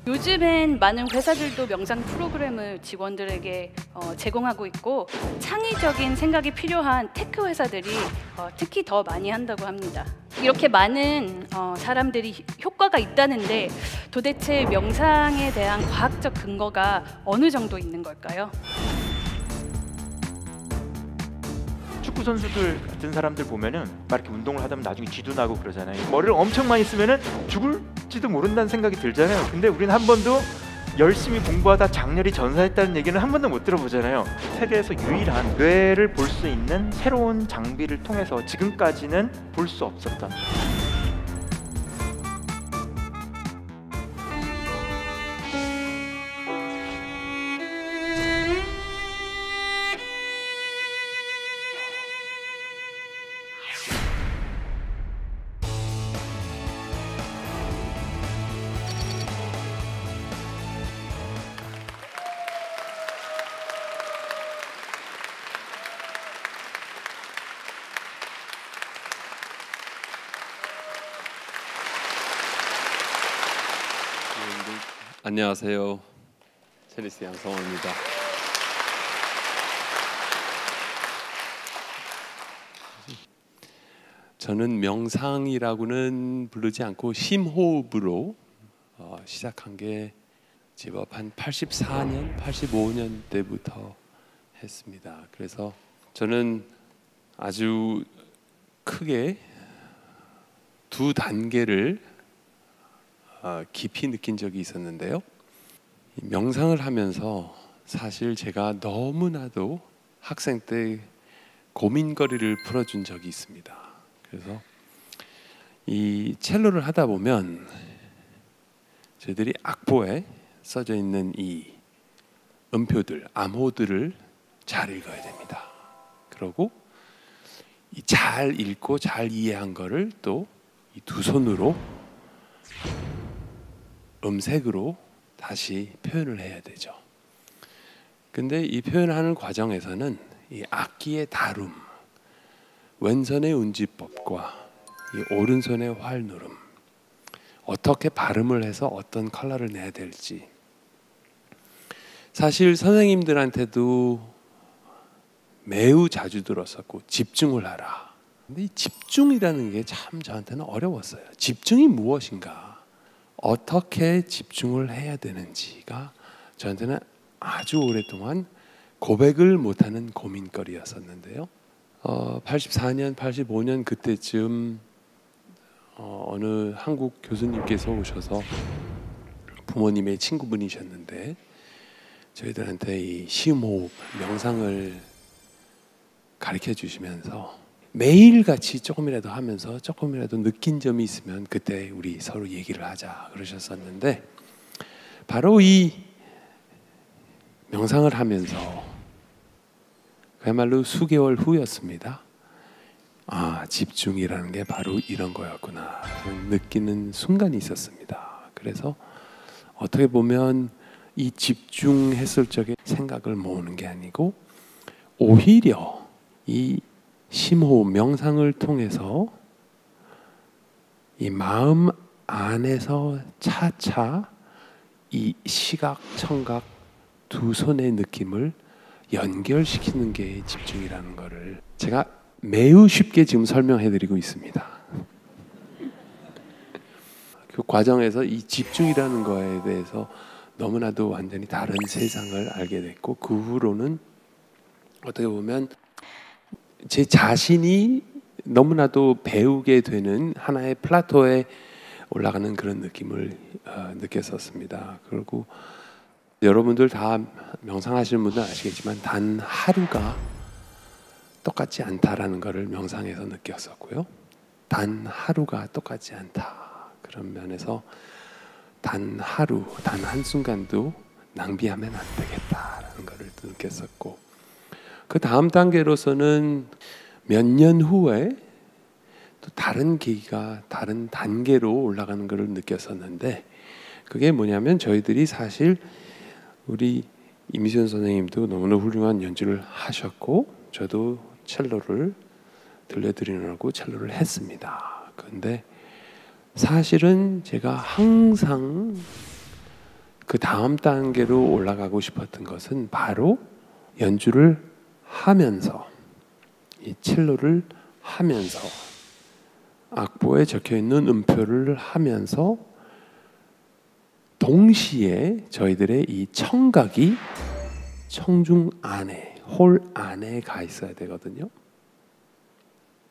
요즘엔 많은 회사들도 명상 프로그램을 직원들에게 제공하고 있고, 창의적인 생각이 필요한 테크 회사들이 특히 더 많이 한다고 합니다. 이렇게 많은 사람들이 효과가 있다는데, 도대체 명상에 대한 과학적 근거가 어느 정도 있는 걸까요? 축구 선수들 같은 사람들 보면은 막 이렇게 운동을 하다 보면 나중에 쥐도 나고 그러잖아요. 머리를 엄청 많이 쓰면은 죽을지도 모른다는 생각이 들잖아요. 근데 우리는 한 번도 열심히 공부하다 장렬히 전사했다는 얘기는 한 번도 못 들어보잖아요. 세계에서 유일한 뇌를 볼 수 있는 새로운 장비를 통해서 지금까지는 볼 수 없었던 안녕하세요. 첼리스트 양성원입니다. 저는 명상이라고는 부르지 않고 심호흡으로 시작한 게 제법 한 84년, 85년 때부터 했습니다. 그래서 저는 아주 크게 두 단계를 깊이 느낀 적이 있었는데요. 명상을 하면서 사실 제가 너무나도 학생 때 고민거리를 풀어준 적이 있습니다. 그래서 이 첼로를 하다 보면 저희들이 악보에 써져 있는 이 음표들, 암호들을 잘 읽어야 됩니다. 그리고 이 잘 읽고 잘 이해한 거를 또 이 두 손으로 음색으로 다시 표현을 해야 되죠. 근데 이 표현하는 과정에서는 이 악기의 다룸, 왼손의 운지법과 이 오른손의 활누름, 어떻게 발음을 해서 어떤 컬러를 내야 될지, 사실 선생님들한테도 매우 자주 들었었고 집중을 하라. 근데 이 집중이라는 게 참 저한테는 어려웠어요. 집중이 무엇인가? 어떻게 집중을 해야 되는지가 저한테는 아주 오랫동안 고백을 못하는 고민거리였었는데요. 84년, 85년 그때쯤 어느 한국 교수님께서 오셔서 부모님의 친구분이셨는데 저희들한테 이 심호흡, 명상을 가르쳐 주시면서 매일같이 조금이라도 하면서 조금이라도 느낀 점이 있으면 그때 우리 서로 얘기를 하자 그러셨었는데, 바로 이 명상을 하면서 그야말로 수개월 후였습니다. 아, 집중이라는 게 바로 이런 거였구나 느끼는 순간이 있었습니다. 그래서 어떻게 보면 이 집중했을 적에 생각을 모으는 게 아니고 오히려 이 심호흡 명상을 통해서 이 마음 안에서 차차 이 시각, 청각 두 손의 느낌을 연결시키는 게 집중이라는 거를 제가 매우 쉽게 지금 설명해드리고 있습니다. 그 과정에서 이 집중이라는 거에 대해서 너무나도 완전히 다른 세상을 알게 됐고, 그 후로는 어떻게 보면 제 자신이 너무나도 배우게 되는 하나의 플라토에 올라가는 그런 느낌을 느꼈었습니다. 그리고 여러분들 다 명상하시는 분들 아시겠지만 단 하루가 똑같지 않다라는 것을 명상에서 느꼈었고요. 단 하루가 똑같지 않다. 그런 면에서 단 하루, 단 한순간도 낭비하면 안 되겠다라는 것을 느꼈었고, 그 다음 단계로서는 몇 년 후에 또 다른 계기가 다른 단계로 올라가는 것을 느꼈었는데, 그게 뭐냐면 저희들이 사실 우리 이미선 선생님도 너무나 훌륭한 연주를 하셨고 저도 첼로를 들려드리려고 첼로를 했습니다. 그런데 사실은 제가 항상 그 다음 단계로 올라가고 싶었던 것은 바로 연주를 하면서, 이 첼로를 하면서, 악보에 적혀 있는 음표를 하면서 동시에 저희들의 이 청각이 청중 안에, 홀 안에 가 있어야 되거든요.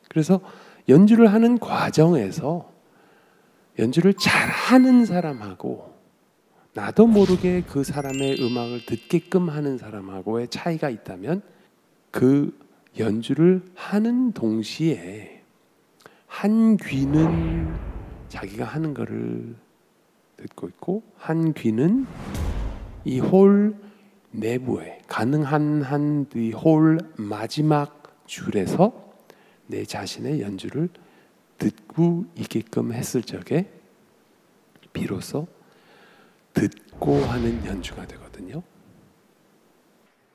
그래서 연주를 하는 과정에서 연주를 잘하는 사람하고 나도 모르게 그 사람의 음악을 듣게끔 하는 사람하고의 차이가 있다면, 그 연주를 하는 동시에 한 귀는 자기가 하는 거를 듣고 있고 한 귀는 이 홀 내부에, 가능한 한 이 홀 마지막 줄에서 내 자신의 연주를 듣고 있게끔 했을 적에 비로소 듣고 하는 연주가 되거든요.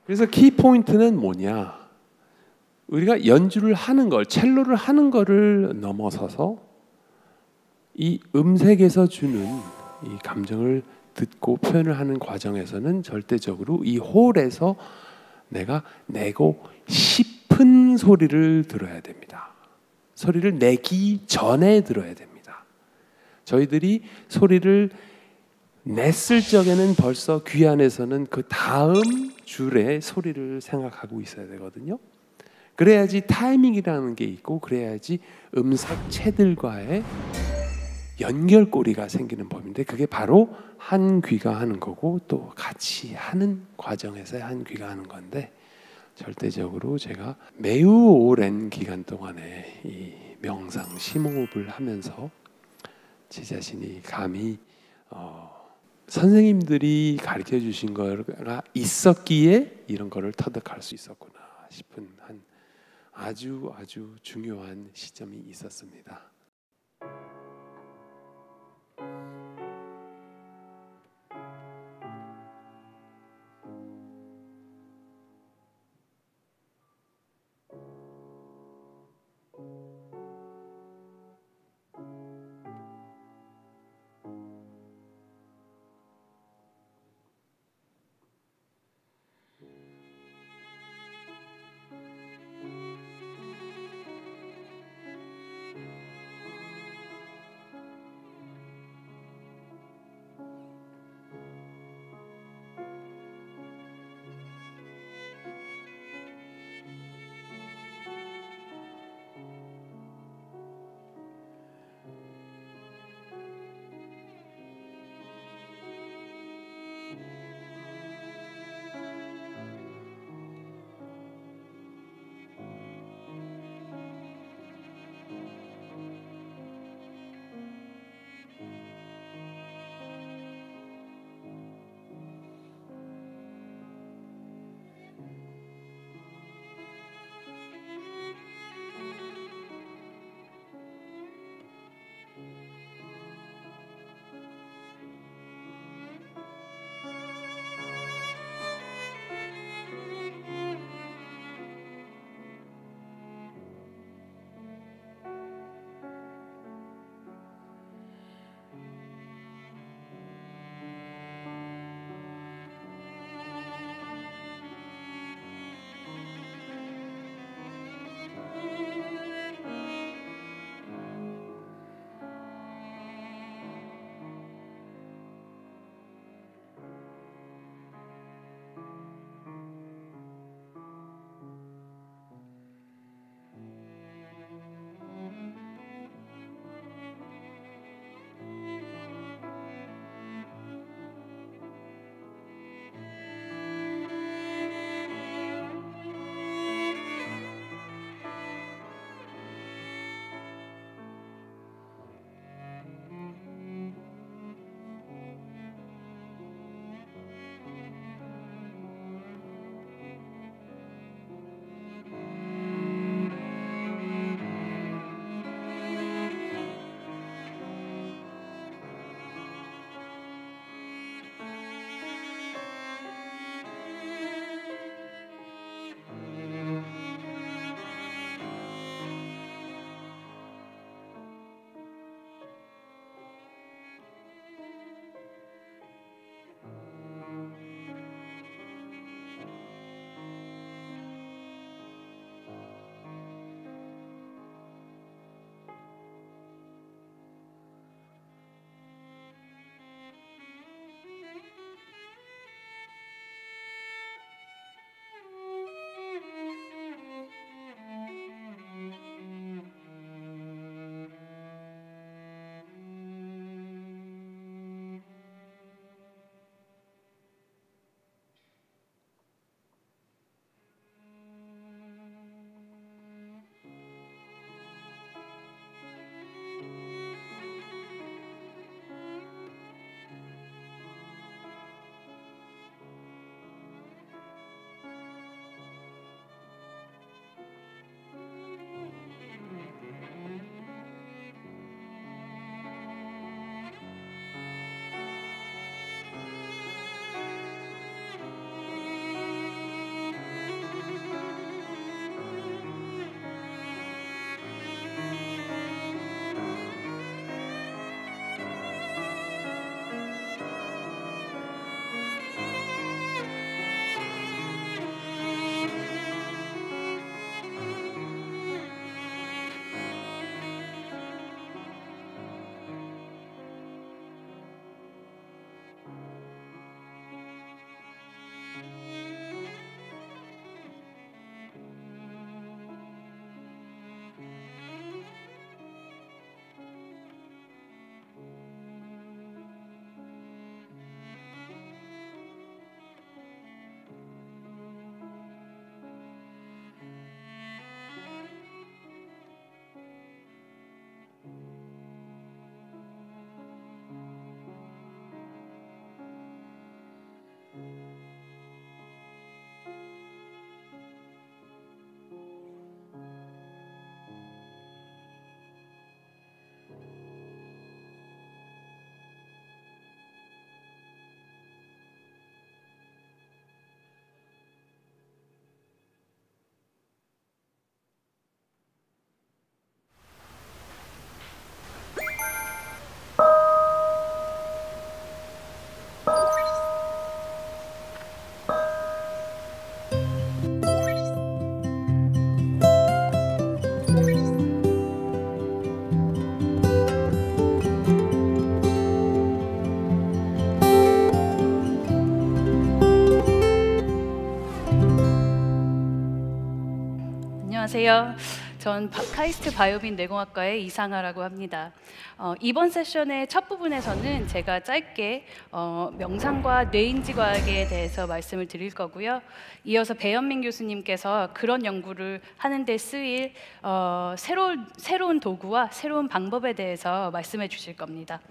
그래서 키포인트는 뭐냐? 우리가 연주를 하는 걸, 첼로를 하는 거를 넘어서서 이 음색에서 주는 이 감정을 듣고 표현을 하는 과정에서는 절대적으로 이 홀에서 내가 내고 싶은 소리를 들어야 됩니다. 소리를 내기 전에 들어야 됩니다. 저희들이 소리를 냈을 적에는 벌써 귀 안에서는 그 다음 줄의 소리를 생각하고 있어야 되거든요. 그래야지 타이밍이라는 게 있고, 그래야지 음색체들과의 연결고리가 생기는 법인데, 그게 바로 한 귀가 하는 거고 또 같이 하는 과정에서 한 귀가 하는 건데, 절대적으로 제가 매우 오랜 기간 동안에 이 명상 심호흡을 하면서 제 자신이 감히 선생님들이 가르쳐 주신 거가 있었기에 이런 거를 터득할 수 있었구나 싶은 한 아주 중요한 시점이 있었습니다. 안녕하세요. 전 카이스트 바이오민 뇌공학과의 이상아라고 합니다. 이번 세션의 첫 부분에서는 제가 짧게 명상과 뇌인지과학에 대해서 말씀을 드릴 거고요. 이어서 배현민 교수님께서 그런 연구를 하는 데 쓰일 새로운 도구와 새로운 방법에 대해서 말씀해 주실 겁니다.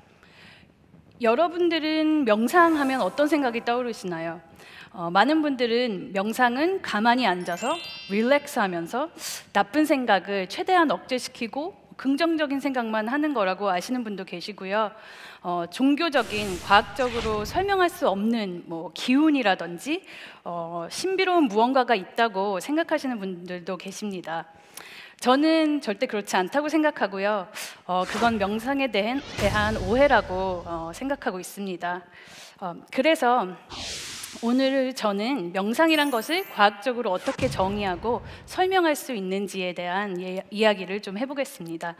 여러분들은 명상하면 어떤 생각이 떠오르시나요? 많은 분들은 명상은 가만히 앉아서 릴렉스하면서 나쁜 생각을 최대한 억제시키고 긍정적인 생각만 하는 거라고 아시는 분도 계시고요. 종교적인, 과학적으로 설명할 수 없는 기운이라든지 신비로운 무언가가 있다고 생각하시는 분들도 계십니다. 저는 절대 그렇지 않다고 생각하고요. 그건 명상에 대한 오해라고 생각하고 있습니다. 그래서 오늘 저는 명상이란 것을 과학적으로 어떻게 정의하고 설명할 수 있는지에 대한 이야기를 좀 해보겠습니다.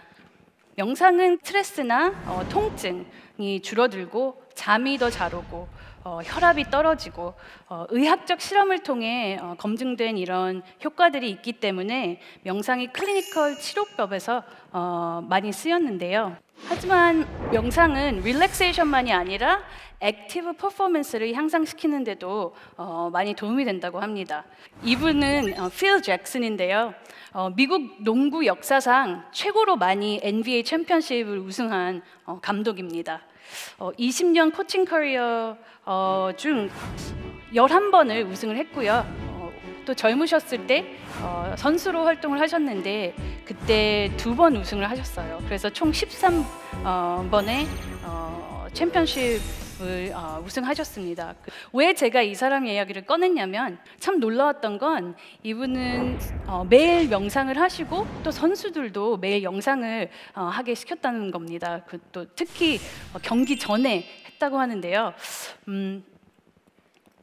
명상은 스트레스나 통증이 줄어들고 잠이 더 잘 오고 혈압이 떨어지고 의학적 실험을 통해 검증된 이런 효과들이 있기 때문에 명상이 클리니컬 치료법에서 많이 쓰였는데요. 하지만 명상은 릴렉세이션만이 아니라 액티브 퍼포먼스를 향상시키는 데도 많이 도움이 된다고 합니다. 이분은 필 잭슨인데요. 미국 농구 역사상 최고로 많이 NBA 챔피언십을 우승한 감독입니다. 20년 코칭 커리어 중 11번을 우승을 했고요. 또 젊으셨을 때 선수로 활동을 하셨는데 그때 2번 우승을 하셨어요. 그래서 총 13번의 챔피언십을 우승하셨습니다. 왜 제가 이 사람 이야기를 꺼냈냐면 참 놀라웠던 건 이분은 매일 명상을 하시고 또 선수들도 매일 명상을 하게 시켰다는 겁니다. 또 특히 경기 전에 했다고 하는데요.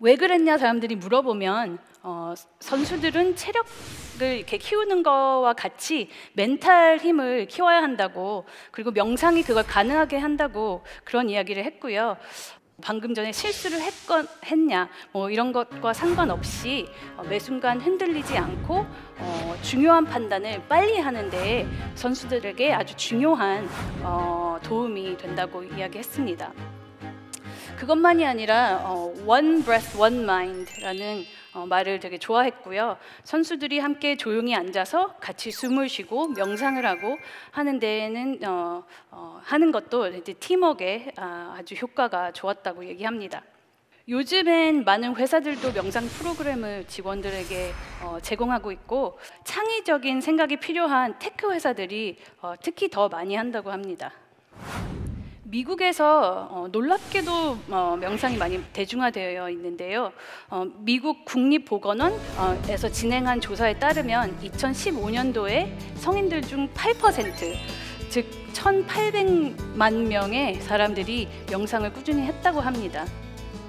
왜 그랬냐 사람들이 물어보면 선수들은 체력을 이렇게 키우는 거와 같이 멘탈 힘을 키워야 한다고, 그리고 명상이 그걸 가능하게 한다고 그런 이야기를 했고요. 방금 전에 실수를 했냐 이런 것과 상관없이 매 순간 흔들리지 않고 중요한 판단을 빨리 하는데 선수들에게 아주 중요한 도움이 된다고 이야기했습니다. 그것만이 아니라 One Breath, One Mind라는 말을 되게 좋아했고요. 선수들이 함께 조용히 앉아서 같이 숨을 쉬고 명상을 하고 하는 데에는 하는 것도 이제 팀워크에 아주 효과가 좋았다고 얘기합니다. 요즘엔 많은 회사들도 명상 프로그램을 직원들에게 제공하고 있고 창의적인 생각이 필요한 테크 회사들이 특히 더 많이 한다고 합니다. 미국에서 놀랍게도 명상이 많이 대중화되어 있는데요. 미국 국립보건원에서 진행한 조사에 따르면 2015년도에 성인들 중 8%, 즉 1,800만 명의 사람들이 명상을 꾸준히 했다고 합니다.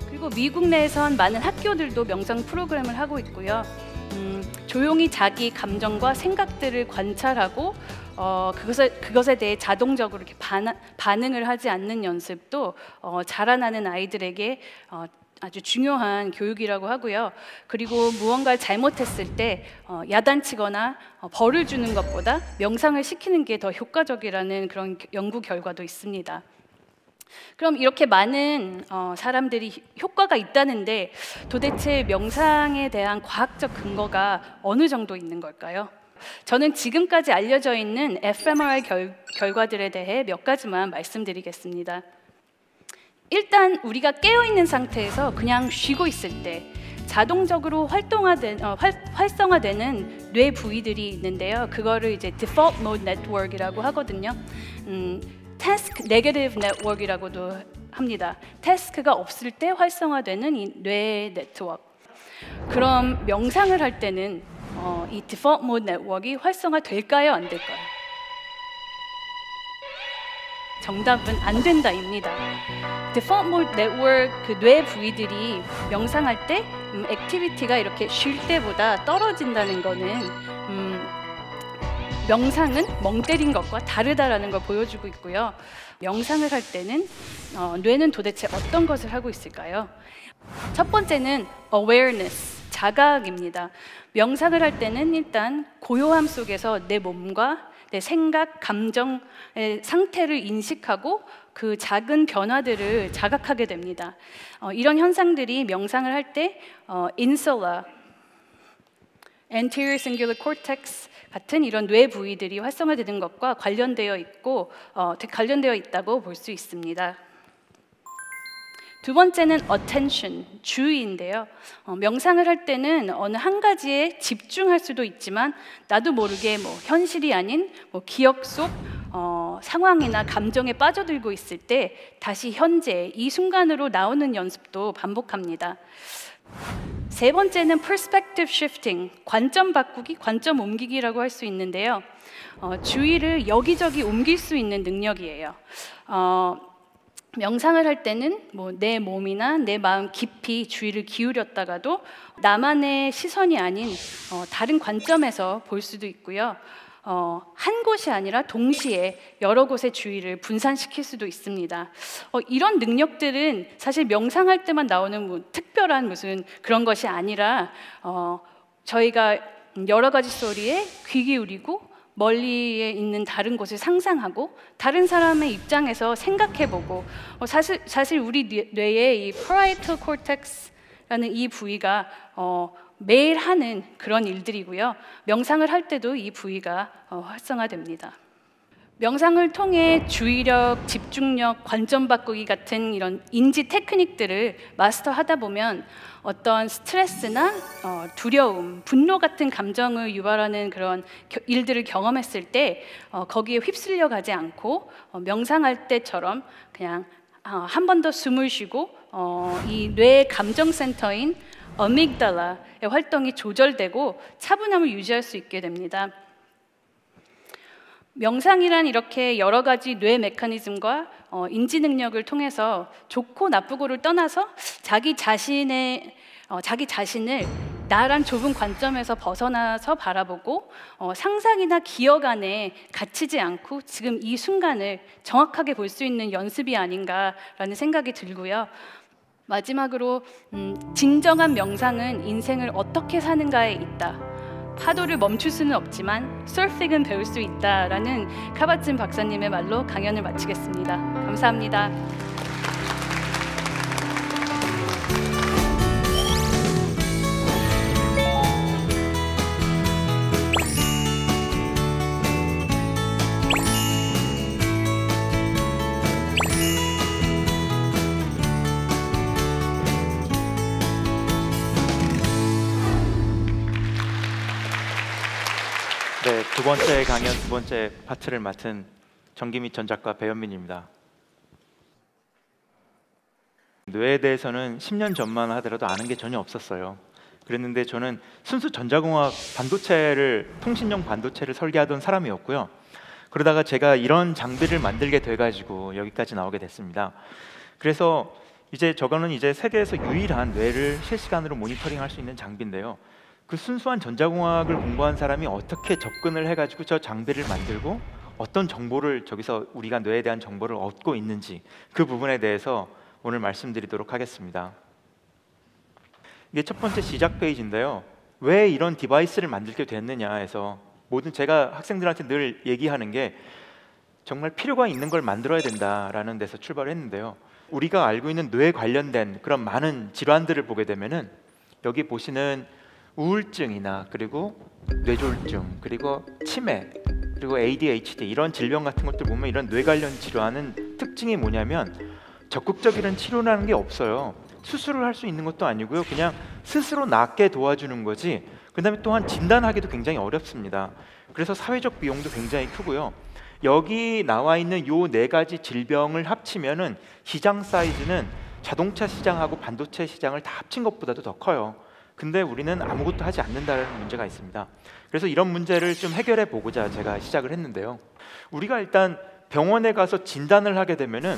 그리고 미국 내에선 많은 학교들도 명상 프로그램을 하고 있고요. 조용히 자기 감정과 생각들을 관찰하고 그것에 대해 자동적으로 이렇게 반응을 하지 않는 연습도 자라나는 아이들에게 아주 중요한 교육이라고 하고요. 그리고 무언가를 잘못했을 때 야단치거나 벌을 주는 것보다 명상을 시키는 게 더 효과적이라는 그런 연구 결과도 있습니다. 그럼 이렇게 많은 사람들이 효과가 있다는데 도대체 명상에 대한 과학적 근거가 어느 정도 있는 걸까요? 저는 지금까지 알려져 있는 fMRI 결과들에 대해 몇 가지만 말씀드리겠습니다. 일단 우리가 깨어있는 상태에서 그냥 쉬고 있을 때 자동적으로 활성화되는 뇌 부위들이 있는데요. 그거를 이제 Default Mode Network이라고 하거든요. Task Negative Network이라고도 합니다. 태스크가 없을 때 활성화되는 이 뇌 네트워크. 그럼 명상을 할 때는 이 Default Mode Network이 활성화될까요? 안 될까요? 정답은 안 된다입니다. Default Mode Network 그 뇌 부위들이 명상할 때 액티비티가 이렇게 쉴 때보다 떨어진다는 거는 명상은 멍 때린 것과 다르다라는 걸 보여주고 있고요. 명상을 할 때는 뇌는 도대체 어떤 것을 하고 있을까요? 첫 번째는 awareness, 자각입니다. 명상을 할 때는 일단 고요함 속에서 내 몸과 내 생각, 감정의 상태를 인식하고 그 작은 변화들을 자각하게 됩니다. 이런 현상들이 명상을 할 때 인슐라, anterior singular cortex 같은 이런 뇌 부위들이 활성화되는 것과 관련되어 있다고 볼 수 있습니다. 두 번째는 attention, 주의인데요. 명상을 할 때는 어느 한 가지에 집중할 수도 있지만 나도 모르게 현실이 아닌 기억 속 상황이나 감정에 빠져들고 있을 때 다시 현재 이 순간으로 나오는 연습도 반복합니다. 세 번째는 perspective shifting, 관점 바꾸기, 관점 옮기기라고 할 수 있는데요. 주의를 여기저기 옮길 수 있는 능력이에요. 명상을 할 때는 내 몸이나 내 마음 깊이 주의를 기울였다가도 나만의 시선이 아닌 다른 관점에서 볼 수도 있고요. 한 곳이 아니라 동시에 여러 곳의 주의를 분산시킬 수도 있습니다. 이런 능력들은 사실 명상할 때만 나오는 특별한 무슨 그런 것이 아니라 저희가 여러 가지 소리에 귀 기울이고 멀리에 있는 다른 곳을 상상하고 다른 사람의 입장에서 생각해보고 사실 우리 뇌의 이 parietal cortex라는 이 부위가 매일 하는 그런 일들이고요. 명상을 할 때도 이 부위가 활성화됩니다. 명상을 통해 주의력, 집중력, 관점 바꾸기 같은 이런 인지 테크닉들을 마스터하다 보면 어떤 스트레스나 두려움, 분노 같은 감정을 유발하는 그런 일들을 경험했을 때 거기에 휩쓸려 가지 않고 명상할 때처럼 그냥 한 번 더 숨을 쉬고 이 뇌 감정 센터인 어미그달라의 활동이 조절되고 차분함을 유지할 수 있게 됩니다. 명상이란 이렇게 여러 가지 뇌 메커니즘과 인지 능력을 통해서 좋고 나쁘고를 떠나서 자기 자신을 나란 좁은 관점에서 벗어나서 바라보고 상상이나 기억 안에 갇히지 않고 지금 이 순간을 정확하게 볼 수 있는 연습이 아닌가라는 생각이 들고요. 마지막으로 진정한 명상은 인생을 어떻게 사는가에 있다. 파도를 멈출 수는 없지만 서핑은 배울 수 있다라는 카바진 박사님의 말로 강연을 마치겠습니다. 감사합니다. 네, 두 번째 강연 두 번째 파트를 맡은 정기미 전작가 배현민입니다. 뇌에 대해서는 10년 전만 하더라도 아는 게 전혀 없었어요. 그랬는데 저는 순수 전자공학 통신용 반도체를 설계하던 사람이었고요. 그러다가 제가 이런 장비를 만들게 돼가지고 여기까지 나오게 됐습니다. 그래서 저거는 세계에서 유일한 뇌를 실시간으로 모니터링할 수 있는 장비인데요. 그 순수한 전자공학을 공부한 사람이 어떻게 접근을 해가지고 저 장비를 만들고 어떤 정보를 저기서 우리가 뇌에 대한 정보를 얻고 있는지 그 부분에 대해서 오늘 말씀드리도록 하겠습니다. 이게 첫 번째 시작 페이지인데요. 왜 이런 디바이스를 만들게 됐느냐 해서 제가 학생들한테 늘 얘기하는 게 정말 필요가 있는 걸 만들어야 된다라는 데서 출발을 했는데요. 우리가 알고 있는 뇌에 관련된 그런 많은 질환들을 보게 되면은 여기 보시는 우울증이나 그리고 뇌졸중 그리고 치매 그리고 ADHD 이런 질병 같은 것들 보면 이런 뇌 관련 질환은 특징이 뭐냐면 적극적인 치료라는 게 없어요. 수술을 할 수 있는 것도 아니고요. 그냥 스스로 낫게 도와주는 거지. 그 다음에 또한 진단하기도 굉장히 어렵습니다. 그래서 사회적 비용도 굉장히 크고요. 여기 나와 있는 요 네 가지 질병을 합치면은 시장 사이즈는 자동차 시장하고 반도체 시장을 다 합친 것보다도 더 커요. 근데 우리는 아무것도 하지 않는다는 문제가 있습니다. 그래서 이런 문제를 좀 해결해 보고자 제가 시작을 했는데요. 우리가 일단 병원에 가서 진단을 하게 되면은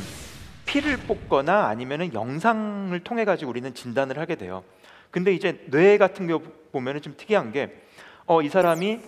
피를 뽑거나 아니면은 영상을 통해 가지고 우리는 진단을 하게 돼요. 근데 뇌 같은 경우 보면은 좀 특이한 게 이 사람이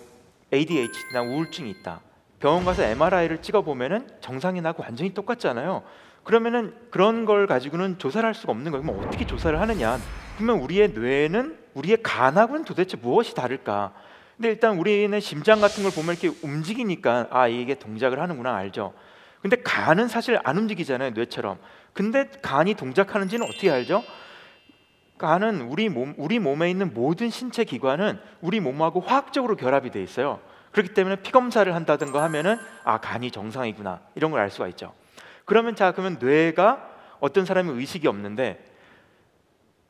ADHD나 우울증이 있다. 병원 가서 MRI를 찍어 보면은 정상인하고 완전히 똑같잖아요. 그러면은 그런 걸 가지고는 조사를 할 수가 없는 거예요. 그럼 어떻게 조사를 하느냐? 그러면 우리의 뇌는 우리의 간하고는 도대체 무엇이 다를까? 근데 일단 우리는 심장 같은 걸 보면 이렇게 움직이니까 이게 동작을 하는구나 알죠. 근데 간은 사실 안 움직이잖아요, 뇌처럼. 근데 간이 동작하는지는 어떻게 알죠? 간은 우리 몸에 있는 모든 신체 기관은 우리 몸하고 화학적으로 결합이 돼 있어요. 그렇기 때문에 피 검사를 한다든가 하면은 간이 정상이구나 이런 걸 알 수가 있죠. 그러면 뇌가 어떤 사람이 의식이 없는데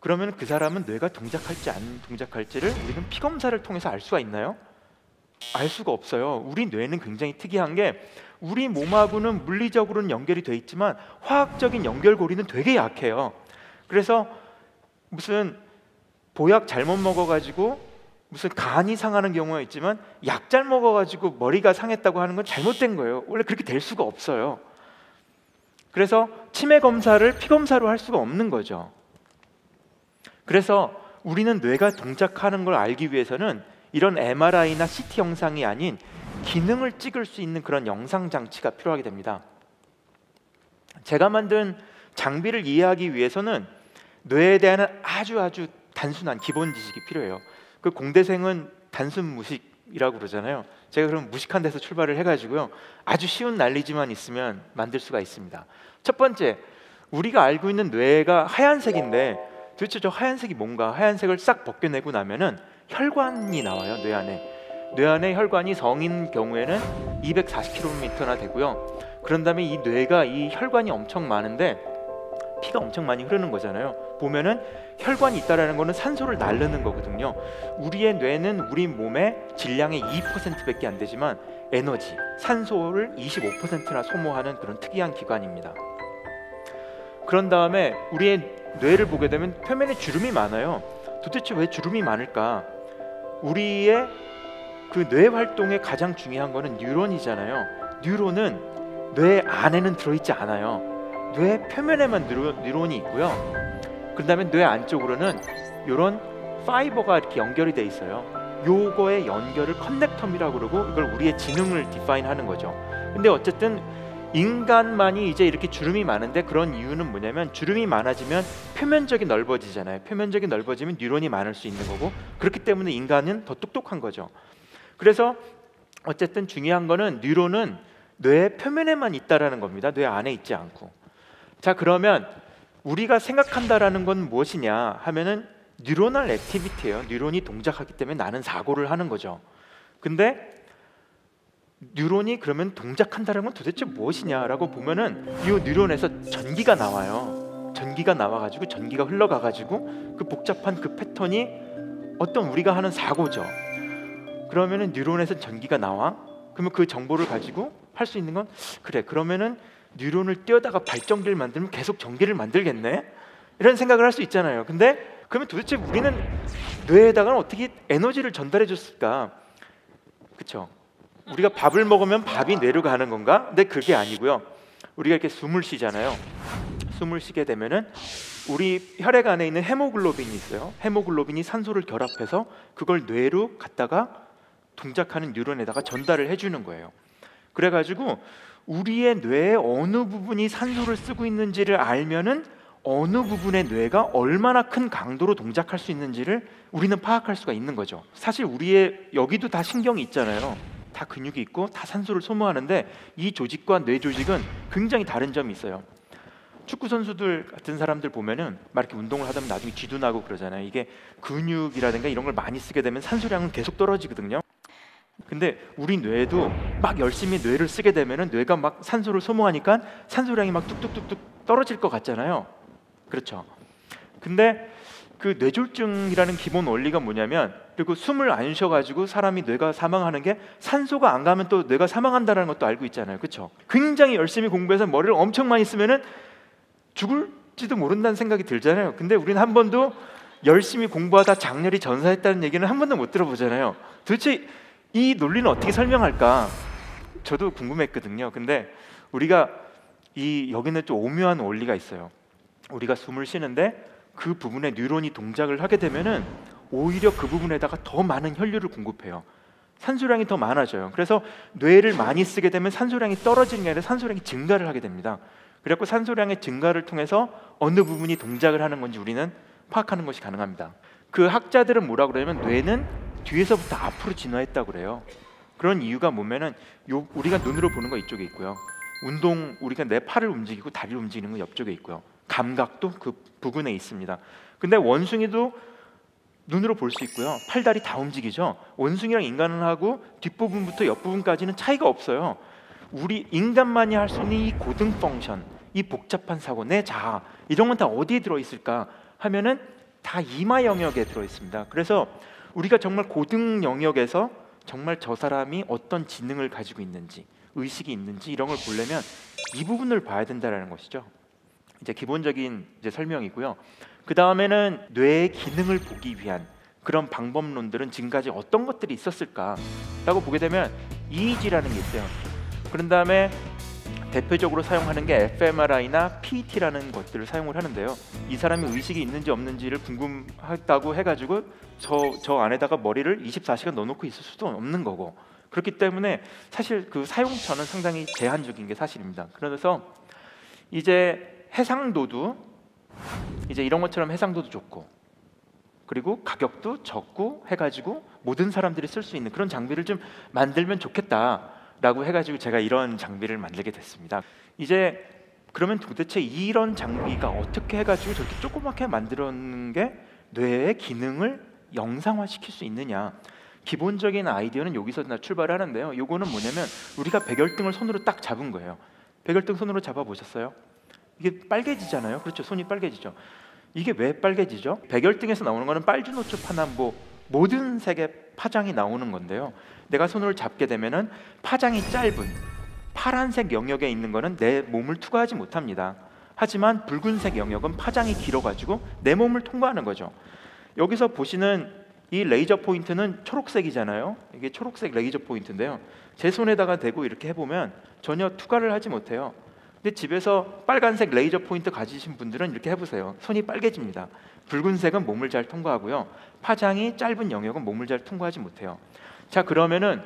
그러면 그 사람은 뇌가 동작할지 안 동작할지를 우리는 피 검사를 통해서 알 수가 있나요? 알 수가 없어요. 우리 뇌는 굉장히 특이한 게 우리 몸하고는 물리적으로는 연결이 돼 있지만 화학적인 연결고리는 되게 약해요. 그래서 무슨 보약 잘못 먹어가지고 무슨 간이 상하는 경우가 있지만 약 잘 먹어가지고 머리가 상했다고 하는 건 잘못된 거예요. 원래 그렇게 될 수가 없어요. 그래서 치매 검사를 피 검사로 할 수가 없는 거죠. 그래서 우리는 뇌가 동작하는 걸 알기 위해서는 이런 MRI나 CT 영상이 아닌 기능을 찍을 수 있는 그런 영상 장치가 필요하게 됩니다. 제가 만든 장비를 이해하기 위해서는 뇌에 대한 아주 단순한 기본 지식이 필요해요. 그 공대생은 단순 무식이라고 그러잖아요. 제가 그럼 무식한 데서 출발을 해가지고요, 아주 쉬운 난리지만 있으면 만들 수가 있습니다. 첫 번째, 우리가 알고 있는 뇌가 하얀색인데 도대체 저 하얀색이 뭔가? 하얀색을 싹 벗겨내고 나면은 혈관이 나와요. 뇌 안에 혈관이 성인 경우에는 240km나 되고요. 그런 다음에 이 뇌가 이 혈관이 엄청 많은데 피가 엄청 많이 흐르는 거잖아요. 보면은 혈관이 있다라는 거는 산소를 날르는 거거든요. 우리의 뇌는 우리 몸의 질량의 2%밖에 안 되지만 에너지, 산소를 25%나 소모하는 그런 특이한 기관입니다. 그런 다음에 우리의 뇌를 보게 되면 표면에 주름이 많아요. 도대체 왜 주름이 많을까? 우리의 그 뇌 활동에 가장 중요한 거는 뉴런이잖아요. 뉴런은 뇌 안에는 들어있지 않아요. 뇌 표면에만 뉴런이 있고요. 그 다음에 뇌 안쪽으로는 이런 파이버가 이렇게 연결이 돼 있어요. 요거의 연결을 커넥텀이라고 그러고 이걸 우리의 지능을 디파인하는 거죠. 근데 어쨌든 인간만이 이제 이렇게 주름이 많은데 그런 이유는 뭐냐면 주름이 많아지면 표면적이 넓어지잖아요. 표면적이 넓어지면 뉴런이 많을 수 있는 거고 그렇기 때문에 인간은 더 똑똑한 거죠. 그래서 어쨌든 중요한 거는 뉴런은 뇌 표면에만 있다라는 겁니다. 뇌 안에 있지 않고. 자, 그러면 우리가 생각한다라는 건 무엇이냐 하면은 뉴로널 액티비티예요. 뉴런이 동작하기 때문에 나는 사고를 하는 거죠. 근데 뉴런이 그러면 동작한다는 건 도대체 무엇이냐라고 보면은 이 뉴런에서 전기가 나와요. 전기가 나와가지고 전기가 흘러가가지고 그 복잡한 그 패턴이 어떤 우리가 하는 사고죠. 그러면은 뉴런에서 전기가 나와. 그러면 그 정보를 가지고 할 수 있는 건 그래. 그러면은 뉴런을 띄어다가 발전기를 만들면 계속 전기를 만들겠네. 이런 생각을 할 수 있잖아요. 근데 그러면 도대체 우리는 뇌에다가는 어떻게 에너지를 전달해 줬을까? 그렇죠? 우리가 밥을 먹으면 밥이 뇌로 가는 건가? 근데 그게 아니고요. 우리가 이렇게 숨을 쉬잖아요. 숨을 쉬게 되면은 우리 혈액 안에 있는 헤모글로빈이 있어요. 헤모글로빈이 산소를 결합해서 그걸 뇌로 갖다가 동작하는 뉴런에다가 전달을 해주는 거예요. 그래가지고 우리의 뇌의 어느 부분이 산소를 쓰고 있는지를 알면은 어느 부분의 뇌가 얼마나 큰 강도로 동작할 수 있는지를 우리는 파악할 수가 있는 거죠. 사실 우리의 여기도 다 신경이 있잖아요. 다 근육이 있고 다 산소를 소모하는데 이 조직과 뇌 조직은 굉장히 다른 점이 있어요. 축구 선수들 같은 사람들 보면은 막 이렇게 운동을 하다 보면 나중에 쥐도 나고 그러잖아요. 이게 근육이라든가 이런 걸 많이 쓰게 되면 산소량은 계속 떨어지거든요. 근데 우리 뇌도 막 열심히 뇌를 쓰게 되면은 뇌가 막 산소를 소모하니까 산소량이 막 뚝뚝뚝뚝 떨어질 것 같잖아요. 그렇죠. 근데 그 뇌졸중이라는 기본 원리가 뭐냐면, 그리고 숨을 안 쉬어가지고 사람이 뇌가 사망하는 게 산소가 안 가면 또 뇌가 사망한다는 것도 알고 있잖아요. 그렇죠. 굉장히 열심히 공부해서 머리를 엄청 많이 쓰면은 죽을지도 모른다는 생각이 들잖아요. 근데 우리는 한 번도 열심히 공부하다 장렬히 전사했다는 얘기는 한 번도 못 들어보잖아요. 도대체 이 논리는 어떻게 설명할까? 저도 궁금했거든요. 근데 우리가 여기는 좀 오묘한 원리가 있어요. 우리가 숨을 쉬는데 그 부분에 뉴런이 동작을 하게 되면은 오히려 그 부분에다가 더 많은 혈류를 공급해요. 산소량이 더 많아져요. 그래서 뇌를 많이 쓰게 되면 산소량이 떨어지는 게 아니라 산소량이 증가를 하게 됩니다. 그래서 산소량의 증가를 통해서 어느 부분이 동작을 하는 건지 우리는 파악하는 것이 가능합니다. 그 학자들은 뭐라 그러냐면 뇌는 뒤에서부터 앞으로 진화했다고 그래요. 그런 이유가 뭐냐면은 우리가 눈으로 보는 거 이쪽에 있고요. 운동, 우리가 내 팔을 움직이고 다리를 움직이는 건 옆쪽에 있고요. 감각도 그 부근에 있습니다. 근데 원숭이도 눈으로 볼 수 있고요. 팔, 다리 다 움직이죠. 원숭이랑 인간을 하고 뒷부분부터 옆부분까지는 차이가 없어요. 우리 인간만이 할 수 있는 이 고등 펑션, 이 복잡한 사고, 내 자아, 이런 건 다 어디에 들어있을까 하면은 다 이마 영역에 들어있습니다. 그래서 우리가 정말 고등 영역에서 정말 저 사람이 어떤 지능을 가지고 있는지, 의식이 있는지 이런 걸 보려면 이 부분을 봐야 된다는 것이죠. 이제 기본적인 이제 설명이고요. 그 다음에는 뇌의 기능을 보기 위한 그런 방법론들은 지금까지 어떤 것들이 있었을까라고 보게 되면 EEG라는 게 있어요. 그런 다음에 대표적으로 사용하는 게 fMRI나 PET라는 것들을 사용을 하는데요. 이 사람이 의식이 있는지 없는지를 궁금하다고 해가지고 저 안에다가 머리를 24시간 넣어놓고 있을 수도 없는 거고, 그렇기 때문에 사실 그 사용처는 상당히 제한적인 게 사실입니다. 그래서 이제 해상도도 이제 이런 것처럼 해상도도 좋고 그리고 가격도 적고 해가지고 모든 사람들이 쓸 수 있는 그런 장비를 좀 만들면 좋겠다라고 해가지고 제가 이런 장비를 만들게 됐습니다. 이제 그러면 도대체 이런 장비가 어떻게 해가지고 저렇게 조그맣게 만들었는 게 뇌의 기능을 영상화시킬 수 있느냐. 기본적인 아이디어는 여기서 출발하는데요. 요거는 뭐냐면 우리가 백열등을 손으로 딱 잡은 거예요. 백열등 손으로 잡아 보셨어요? 이게 빨개지잖아요. 그렇죠. 손이 빨개지죠. 이게 왜 빨개지죠? 백열등에서 나오는 거는 빨주노초 파남보 모든 색의 파장이 나오는 건데요. 내가 손을 잡게 되면은 파장이 짧은 파란색 영역에 있는 거는 내 몸을 투과하지 못합니다. 하지만 붉은색 영역은 파장이 길어가지고 내 몸을 통과하는 거죠. 여기서 보시는 이 레이저 포인트는 초록색이잖아요. 이게 초록색 레이저 포인트인데요. 제 손에다가 대고 이렇게 해보면 전혀 투과를 하지 못해요. 근데 집에서 빨간색 레이저 포인트 가지신 분들은 이렇게 해보세요. 손이 빨개집니다. 붉은색은 몸을 잘 통과하고요. 파장이 짧은 영역은 몸을 잘 통과하지 못해요. 자, 그러면은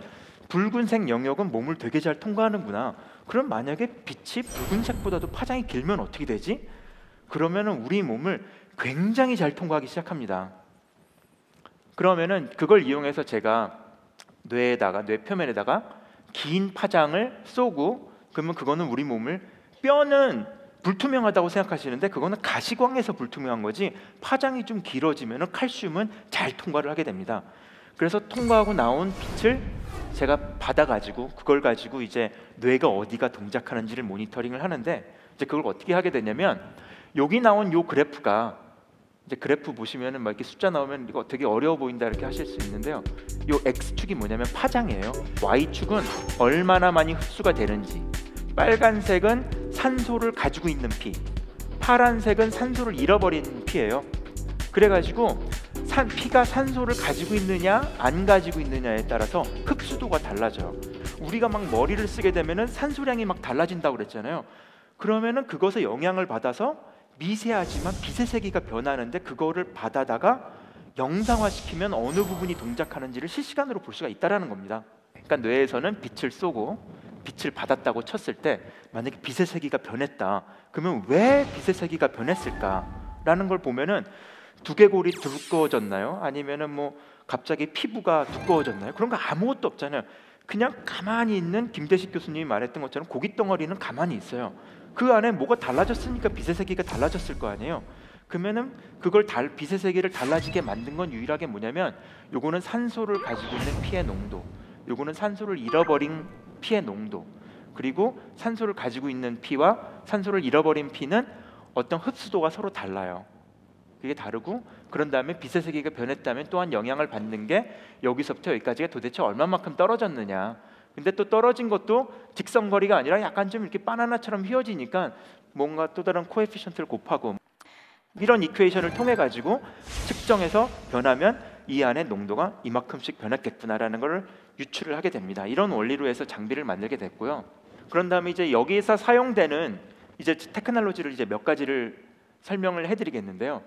붉은색 영역은 몸을 되게 잘 통과하는구나. 그럼 만약에 빛이 붉은색보다도 파장이 길면 어떻게 되지? 그러면은 우리 몸을 굉장히 잘 통과하기 시작합니다. 그러면은 그걸 이용해서 제가 뇌 표면에다가 긴 파장을 쏘고, 그러면 그거는 우리 몸을, 뼈는 불투명하다고 생각하시는데 그거는 가시광에서 불투명한 거지, 파장이 좀 길어지면은 칼슘은 잘 통과를 하게 됩니다. 그래서 통과하고 나온 빛을 제가 받아가지고 그걸 가지고 이제 뇌가 어디가 동작하는지를 모니터링을 하는데, 이제 그걸 어떻게 하게 되냐면 여기 나온 요 그래프가, 이제 그래프 보시면은 막 이렇게 숫자 나오면 이거 되게 어려워 보인다 이렇게 하실 수 있는데요. 요 X축이 뭐냐면 파장이에요. Y축은 얼마나 많이 흡수가 되는지. 빨간색은 산소를 가지고 있는 피, 파란색은 산소를 잃어버린 피예요. 그래가지고 피가 산소를 가지고 있느냐 안 가지고 있느냐에 따라서 흡수도가 달라져요. 우리가 막 머리를 쓰게 되면은 산소량이 막 달라진다고 그랬잖아요. 그러면은 그것에 영향을 받아서 미세하지만 빛의 세기가 변하는데, 그거를 받아다가 영상화시키면 어느 부분이 동작하는지를 실시간으로 볼 수가 있다라는 겁니다. 그러니까 뇌에서는 빛을 쏘고 빛을 받았다고 쳤을 때 만약에 빛의 세기가 변했다, 그러면 왜 빛의 세기가 변했을까라는 걸 보면은 두개골이 두꺼워졌나요? 아니면은 뭐 갑자기 피부가 두꺼워졌나요? 그런 거 아무것도 없잖아요. 그냥 가만히 있는 김대식 교수님이 말했던 것처럼 고깃 덩어리는 가만히 있어요. 그 안에 뭐가 달라졌으니까 빛의 세기가 달라졌을 거 아니에요. 그러면은 그걸 빛의 세기를 달라지게 만든 건 유일하게 뭐냐면, 요거는 산소를 가지고 있는 피의 농도, 요거는 산소를 잃어버린 피의 농도, 그리고 산소를 가지고 있는 피와 산소를 잃어버린 피는 어떤 흡수도가 서로 달라요. 그게 다르고, 그런 다음에 빛의 세기가 변했다면 또한 영향을 받는 게 여기서부터 여기까지가 도대체 얼마만큼 떨어졌느냐. 근데 또 떨어진 것도 직선거리가 아니라 약간 좀 이렇게 바나나처럼 휘어지니까 뭔가 또 다른 코에피션트를 곱하고, 이런 이퀘이션을 통해 가지고 측정해서 변하면 이 안에 농도가 이만큼씩 변했겠구나라는 것을 유추를 하게 됩니다. 이런 원리로 해서 장비를 만들게 됐고요. 그런 다음에 이제 여기에서 사용되는 이제 테크놀로지를 이제 몇 가지를 설명을 해드리겠는데요.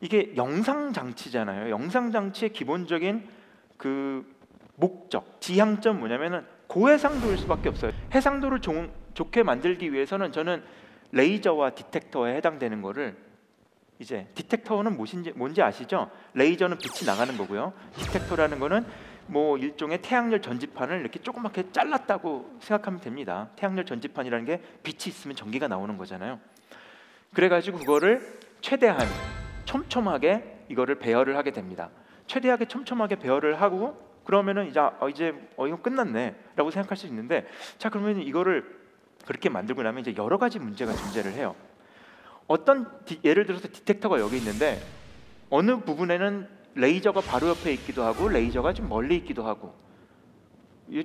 이게 영상 장치잖아요. 영상 장치의 기본적인 그 목적, 지향점 뭐냐면은 고해상도일 수밖에 없어요. 해상도를 좋게 만들기 위해서는 저는 레이저와 디텍터에 해당되는 거를 이제 디텍터는 뭔지 아시죠? 레이저는 빛이 나가는 거고요. 디텍터라는 거는 뭐 일종의 태양열 전지판을 이렇게 조그맣게 잘랐다고 생각하면 됩니다. 태양열 전지판이라는 게 빛이 있으면 전기가 나오는 거잖아요. 그래가지고 그거를 최대한 촘촘하게 이거를 배열을 하게 됩니다. 최대하게 촘촘하게 배열을 하고 그러면은 이제 이거 끝났네라고 생각할 수 있는데, 자 그러면 이거를 그렇게 만들고 나면 이제 여러 가지 문제가 존재를 해요. 예를 들어서 디텍터가 여기 있는데 어느 부분에는 레이저가 바로 옆에 있기도 하고 레이저가 좀 멀리 있기도 하고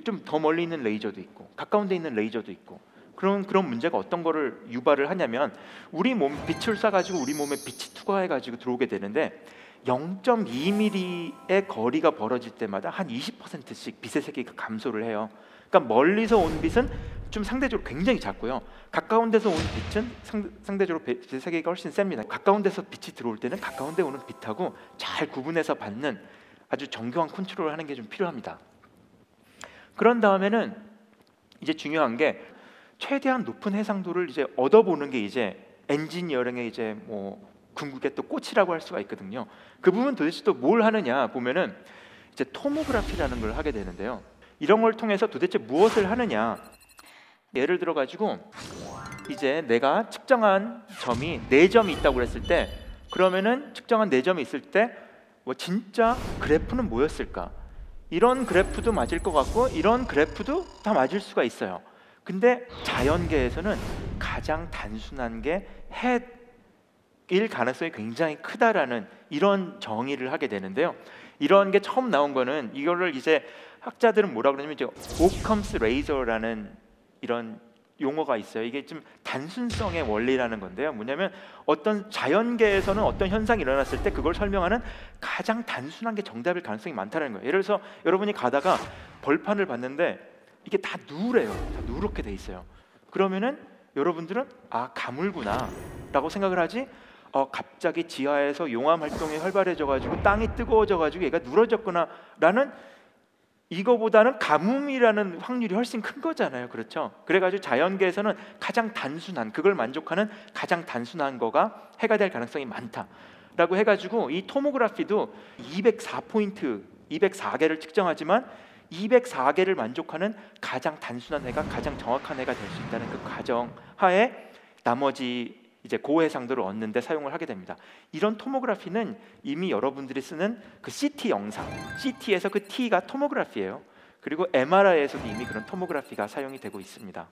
좀 더 멀리 있는 레이저도 있고 가까운 데 있는 레이저도 있고 그런 문제가 어떤 거를 유발을 하냐면 우리 몸 빛을 쏴가지고 우리 몸에 빛이 투과해가지고 들어오게 되는데 0.2mm의 거리가 벌어질 때마다 한 20%씩 빛의 세기가 감소를 해요. 그러니까 멀리서 온 빛은 좀 상대적으로 굉장히 작고요. 가까운 데서 온 빛은 상대적으로 빛의 세기가 훨씬 셉니다. 가까운 데서 빛이 들어올 때는 가까운 데 오는 빛하고 잘 구분해서 받는 아주 정교한 컨트롤을 하는 게 좀 필요합니다. 그런 다음에는 이제 중요한 게 최대한 높은 해상도를 이제 얻어보는 게 이제 엔지니어링의 이제 뭐 궁극의 또 꽃이라고 할 수가 있거든요. 그 부분 도대체 또 뭘 하느냐 보면은 이제 토모그래피라는 걸 하게 되는데요. 이런 걸 통해서 도대체 무엇을 하느냐? 예를 들어 가지고 이제 내가 측정한 점이 4점이 있다고 그랬을 때 그러면은 측정한 4점이 있을 때 뭐 진짜 그래프는 뭐였을까? 이런 그래프도 맞을 것 같고 이런 그래프도 다 맞을 수가 있어요. 근데 자연계에서는 가장 단순한 게 해일 가능성이 굉장히 크다라는 이런 정의를 하게 되는데요. 이런 게 처음 나온 거는 이거를 이제 학자들은 뭐라고 그러냐면 이제 오컴스 레이저라는 이런 용어가 있어요. 이게 좀 단순성의 원리라는 건데요. 뭐냐면 어떤 자연계에서는 어떤 현상이 일어났을 때 그걸 설명하는 가장 단순한 게 정답일 가능성이 많다는 거예요. 예를 들어서 여러분이 가다가 벌판을 봤는데 이게 다 누래요. 다 누렇게 돼 있어요. 그러면은 여러분들은 가물구나 라고 생각을 하지 갑자기 지하에서 용암 활동이 활발해져 가지고 땅이 뜨거워져 가지고 얘가 누러졌구나 라는 이거보다는 가뭄이라는 확률이 훨씬 큰 거잖아요. 그렇죠? 그래가지고 자연계에서는 가장 단순한 그걸 만족하는 가장 단순한 거가 해가 될 가능성이 많다라고 해가지고 이 토모그래피도 204포인트 204개를 측정하지만 204개를 만족하는 가장 단순한 해가 가장 정확한 해가 될 수 있다는 그 가정 하에 나머지 이제 고해상도를 얻는 데 사용을 하게 됩니다. 이런 토모그래피는 이미 여러분들이 쓰는 그 CT 영상, CT에서 그 T가 토모그래피예요. 그리고 MRI에서도 이미 그런 토모그래피가 사용이 되고 있습니다.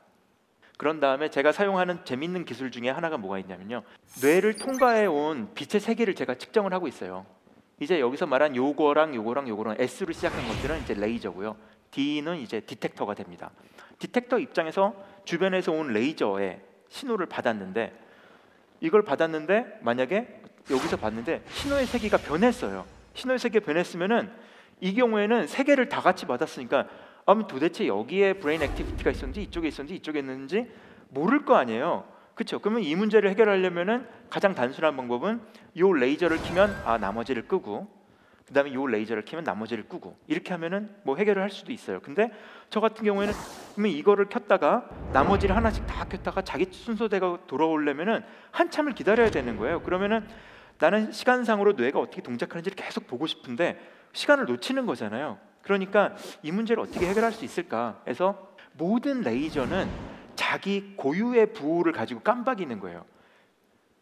그런 다음에 제가 사용하는 재밌는 기술 중에 하나가 뭐가 있냐면요. 뇌를 통과해 온 빛의 세기를 제가 측정을 하고 있어요. 이제 여기서 말한 요거랑 S로 시작한 것들은 이제 레이저고요. D는 이제 디텍터가 됩니다. 디텍터 입장에서 주변에서 온 레이저의 신호를 받았는데 이걸 받았는데 만약에 여기서 봤는데 신호의 세기가 변했어요. 신호의 세기가 변했으면은 이 경우에는 세 개를 다 같이 받았으니까 도대체 여기에 브레인 액티비티가 있었는지 이쪽에 있었는지 이쪽에 있는지 모를 거 아니에요. 그렇죠? 그러면 이 문제를 해결하려면은 가장 단순한 방법은 요 레이저를 켜면 나머지를 끄고 그다음에 요 레이저를 켜면 나머지를 끄고 이렇게 하면은 뭐 해결을 할 수도 있어요. 근데 저 같은 경우에는 그러면 이거를 켰다가 나머지를 하나씩 다 켰다가 자기 순서대로 돌아오려면은 한참을 기다려야 되는 거예요. 그러면은 나는 시간상으로 뇌가 어떻게 동작하는지를 계속 보고 싶은데 시간을 놓치는 거잖아요. 그러니까 이 문제를 어떻게 해결할 수 있을까 해서 모든 레이저는 자기 고유의 부호를 가지고 깜빡이는 거예요.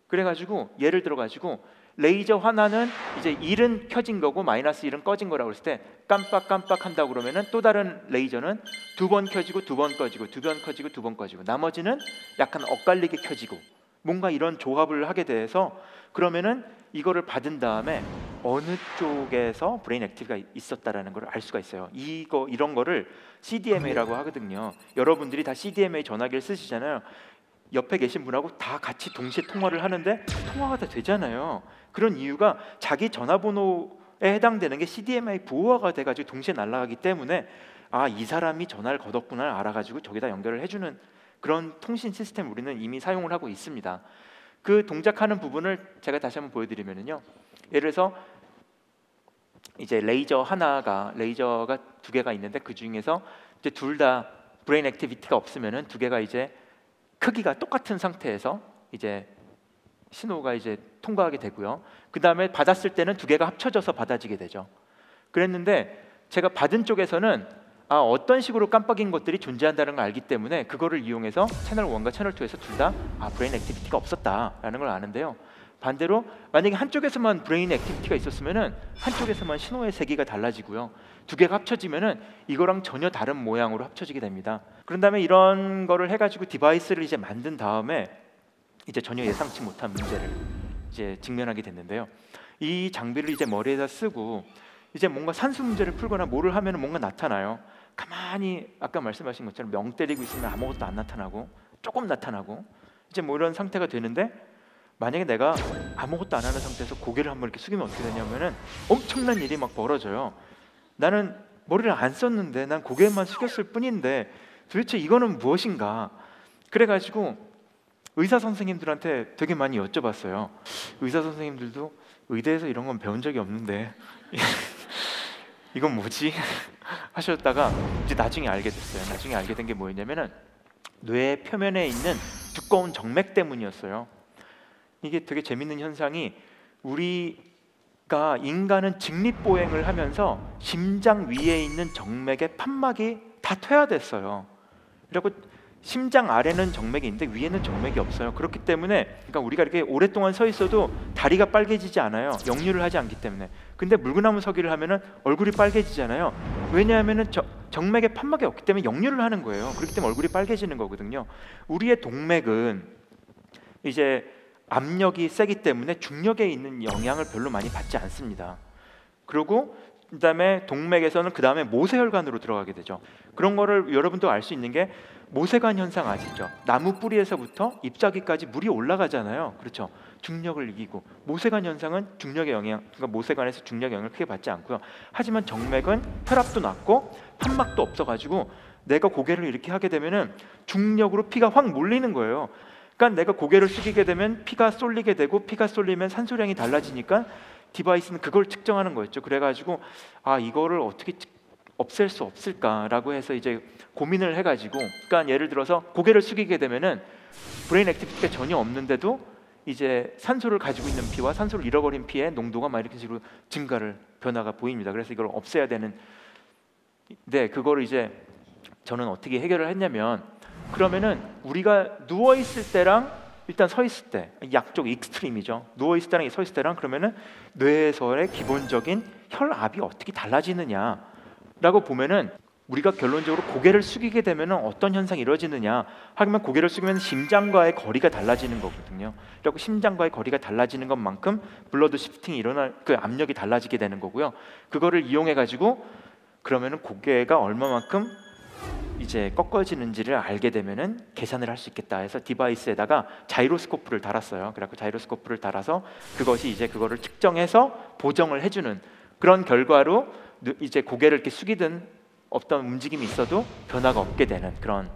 그래가지고 예를 들어가지고 레이저 하나는 이제 1은 켜진 거고 마이너스 1은 꺼진 거라고 했을 때 깜빡 한다고 그러면은 또 다른 레이저는 2번 켜지고 2번 꺼지고 2번 켜지고 2번 꺼지고 나머지는 약간 엇갈리게 켜지고 뭔가 이런 조합을 하게 돼서 그러면은 이거를 받은 다음에 어느 쪽에서 브레인 액티비티가 있었다라는 걸 알 수가 있어요. 이런 거를 CDMA라고 하거든요. 여러분들이 다 CDMA 전화기를 쓰시잖아요. 옆에 계신 분하고 다 같이 동시에 통화를 하는데 통화가 다 되잖아요. 그런 이유가 자기 전화번호에 해당되는 게 CDMA 부호화가 돼가지고 동시에 날아가기 때문에 이 사람이 전화를 걸었구나 알아가지고 저기다 연결을 해주는 그런 통신 시스템 우리는 이미 사용을 하고 있습니다. 그 동작하는 부분을 제가 다시 한번 보여드리면요. 예를 들어서 이제 레이저가 2개가 있는데 그 중에서 이제 둘 다 브레인 액티비티가 없으면은 2개가 이제 크기가 똑같은 상태에서 이제 신호가 이제 통과하게 되고요. 그 다음에 받았을 때는 두 개가 합쳐져서 받아지게 되죠. 그랬는데 제가 받은 쪽에서는 어떤 식으로 깜빡인 것들이 존재한다는 걸 알기 때문에 그거를 이용해서 채널 1과 채널 2에서 둘 다 브레인 액티비티가 없었다라는 걸 아는데요. 반대로 만약에 한쪽에서만 브레인 액티비티가 있었으면은 한쪽에서만 신호의 세기가 달라지고요. 두 개가 합쳐지면은 이거랑 전혀 다른 모양으로 합쳐지게 됩니다. 그런 다음에 이런 거를 해가지고 디바이스를 이제 만든 다음에 이제 전혀 예상치 못한 문제를 이제 직면하게 됐는데요. 이 장비를 이제 머리에다 쓰고 이제 뭔가 산수 문제를 풀거나 뭐를 하면은 뭔가 나타나요. 가만히 아까 말씀하신 것처럼 명 때리고 있으면 아무것도 안 나타나고 조금 나타나고 이제 뭐 이런 상태가 되는데, 만약에 내가 아무것도 안 하는 상태에서 고개를 한번 이렇게 숙이면 어떻게 되냐면은 엄청난 일이 막 벌어져요. 나는 머리를 안 썼는데, 난 고개만 숙였을 뿐인데 도대체 이거는 무엇인가? 그래가지고 의사 선생님들한테 되게 많이 여쭤봤어요. 의사 선생님들도 의대에서 이런 건 배운 적이 없는데 이건 뭐지? 하셨다가 이제 나중에 알게 됐어요. 나중에 알게 된 게 뭐였냐면은 뇌 표면에 있는 두꺼운 정맥 때문이었어요. 이게 되게 재밌는 현상이, 우리가 인간은 직립보행을 하면서 심장 위에 있는 정맥의 판막이 다 퇴화됐어요. 그리고 심장 아래는 정맥이 있는데 위에는 정맥이 없어요. 그렇기 때문에 그러니까 우리가 이렇게 오랫동안 서 있어도 다리가 빨개지지 않아요. 역류를 하지 않기 때문에. 근데 물구나무 서기를 하면은 얼굴이 빨개지잖아요. 왜냐하면은 정맥의 판막이 없기 때문에 역류를 하는 거예요. 그렇기 때문에 얼굴이 빨개지는 거거든요. 우리의 동맥은 이제 압력이 세기 때문에 중력에 있는 영향을 별로 많이 받지 않습니다. 그리고 그다음에 동맥에서는 그다음에 모세혈관으로 들어가게 되죠. 그런 거를 여러분도 알 수 있는 게 모세관 현상 아시죠? 나무 뿌리에서부터 잎사귀까지 물이 올라가잖아요. 그렇죠? 중력을 이기고. 모세관 현상은 중력의 영향, 그러니까 모세관에서 중력 영향을 크게 받지 않고요. 하지만 정맥은 혈압도 낮고 판막도 없어가지고 내가 고개를 이렇게 하게 되면은 중력으로 피가 확 몰리는 거예요. 그러니까 내가 고개를 숙이게 되면 피가 쏠리게 되고, 피가 쏠리면 산소량이 달라지니까 디바이스는 그걸 측정하는 거였죠. 그래가지고 이거를 어떻게 없앨 수 없을까라고 해서 이제 고민을 해가지고, 그러니까 예를 들어서 고개를 숙이게 되면은 브레인 액티비티가 전혀 없는데도 이제 산소를 가지고 있는 피와 산소를 잃어버린 피의 농도가 막 이렇게 식으로 변화가 보입니다. 그래서 이걸 없애야 되는. 네, 그거를 이제 저는 어떻게 해결을 했냐면, 그러면은 우리가 누워 있을 때랑 일단 서 있을 때, 약쪽 익스트림이죠. 누워 있을 때랑 서 있을 때랑 그러면은 뇌에서의 기본적인 혈압이 어떻게 달라지느냐라고 보면은 우리가 결론적으로 고개를 숙이게 되면은 어떤 현상이 이루어지느냐 하면, 고개를 숙이면 심장과의 거리가 달라지는 거거든요. 그리고 심장과의 거리가 달라지는 것만큼 블러드 시프팅이 일어날, 그 압력이 달라지게 되는 거고요. 그거를 이용해 가지고 그러면은 고개가 얼마만큼 이제 꺾어지는지를 알게 되면은 계산을 할 수 있겠다 해서 디바이스에다가 자이로스코프를 달았어요. 그래서 자이로스코프를 달아서 그것이 이제 그거를 측정해서 보정을 해주는 그런 결과로 이제 고개를 이렇게 숙이든 어떤 움직임이 있어도 변화가 없게 되는 그런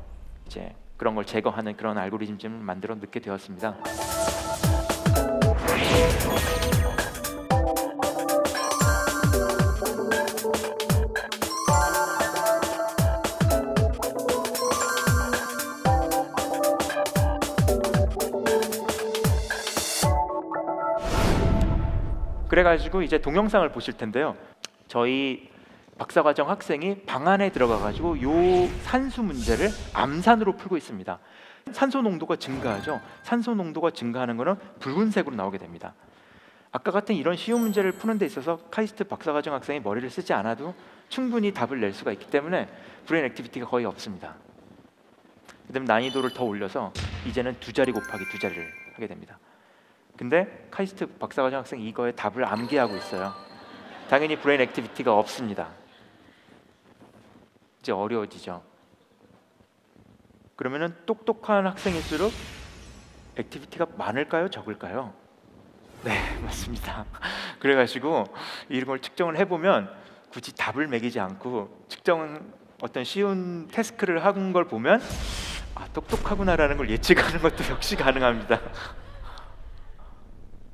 이제 그런 걸 제거하는 그런 알고리즘을 만들어 넣게 되었습니다. 그래가지고 이제 동영상을 보실 텐데요. 저희 박사과정 학생이 방 안에 들어가가지고 요 산수 문제를 암산으로 풀고 있습니다. 산소 농도가 증가하죠. 산소 농도가 증가하는 것은 붉은색으로 나오게 됩니다. 아까 같은 이런 쉬운 문제를 푸는 데 있어서 카이스트 박사과정 학생이 머리를 쓰지 않아도 충분히 답을 낼 수가 있기 때문에 브레인 액티비티가 거의 없습니다. 그다음에 난이도를 더 올려서 이제는 2자리 곱하기 2자리를 하게 됩니다. 근데 카이스트 박사과정 학생이 이거에 답을 암기하고 있어요. 당연히 브레인 액티비티가 없습니다. 이제 어려워지죠. 그러면은 똑똑한 학생일수록 액티비티가 많을까요? 적을까요? 네, 맞습니다. 그래가지고 이런 걸 측정을 해보면 굳이 답을 매기지 않고 어떤 쉬운 태스크를 한 걸 보면 똑똑하구나라는 걸 예측하는 것도 역시 가능합니다.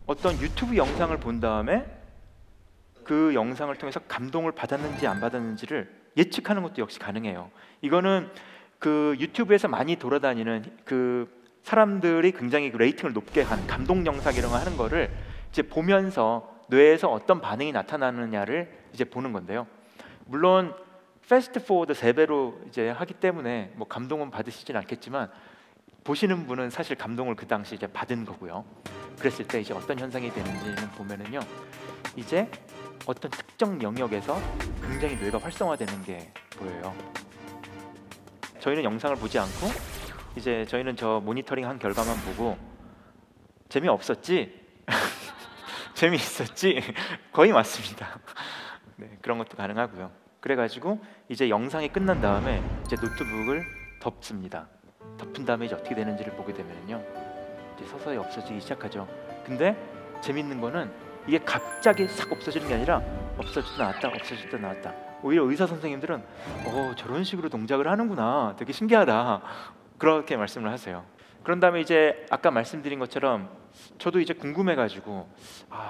어떤 유튜브 영상을 본 다음에 그 영상을 통해서 감동을 받았는지 안 받았는지를 예측하는 것도 역시 가능해요. 이거는 그 유튜브에서 많이 돌아다니는 그 사람들이 굉장히 그 레이팅을 높게 한 감동 영상 이런 거 하는 거를 이제 보면서 뇌에서 어떤 반응이 나타나느냐를 이제 보는 건데요. 물론 패스트 포워드 3배로 이제 하기 때문에 뭐 감동은 받으시진 않겠지만 보시는 분은 사실 감동을 그 당시 이제 받은 거고요. 그랬을 때 이제 어떤 현상이 되는지는 보면은요, 이제 어떤 특정 영역에서 굉장히 뇌가 활성화되는 게 보여요. 저희는 영상을 보지 않고 이제 저희는 저 모니터링 한 결과만 보고 재미없었지? 재미있었지? 거의 맞습니다. 네, 그런 것도 가능하고요. 그래가지고 이제 영상이 끝난 다음에 이제 노트북을 덮습니다. 덮은 다음에 이제 어떻게 되는지를 보게 되면요, 이제 서서히 없어지기 시작하죠. 근데 재밌는 거는 이게 갑자기 싹 없어지는 게 아니라 없어지다 나왔다, 없어지다 나왔다. 오히려 의사 선생님들은 저런 식으로 동작을 하는구나, 되게 신기하다, 그렇게 말씀을 하세요. 그런 다음에 이제 아까 말씀드린 것처럼 저도 이제 궁금해가지고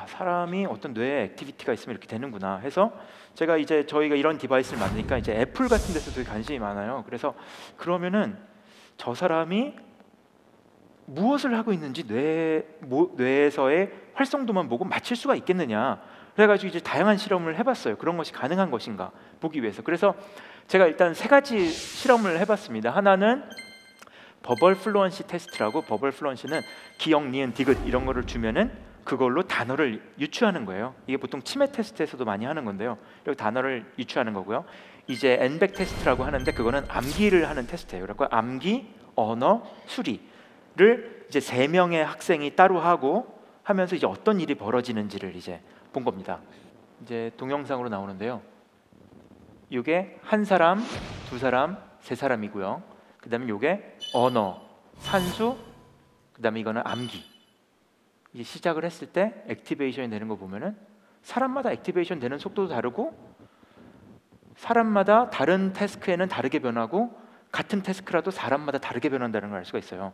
사람이 어떤 뇌에 액티비티가 있으면 이렇게 되는구나 해서 제가 이제 저희가 이런 디바이스를 만드니까 이제 애플 같은 데서 되게 관심이 많아요. 그래서 그러면은 저 사람이 무엇을 하고 있는지 뇌에서의 활성도만 보고 맞출 수가 있겠느냐, 그래가지고 이제 다양한 실험을 해봤어요. 그런 것이 가능한 것인가 보기 위해서. 그래서 제가 일단 3가지 실험을 해봤습니다. 하나는 버벌 플루언시 테스트라고, 버벌 플루언시는 기역, 니은, 디귿 이런 거를 주면은 그걸로 단어를 유추하는 거예요. 이게 보통 치매 테스트에서도 많이 하는 건데요. 그리고 단어를 유추하는 거고요. 이제 엔벡 테스트라고 하는데 그거는 암기를 하는 테스트예요. 그래서 암기, 언어, 수리를 이제 3명의 학생이 따로 하면서 이제 어떤 일이 벌어지는지를 이제 본 겁니다. 이제 동영상으로 나오는데요. 이게 1사람, 2사람, 3사람이고요. 그 다음에 이게 언어, 산수, 그 다음에 이거는 암기. 이제 시작을 했을 때 액티베이션이 되는 거 보면은 사람마다 액티베이션 되는 속도도 다르고 사람마다 다른 태스크에는 다르게 변하고 같은 태스크라도 사람마다 다르게 변한다는 걸 알 수가 있어요.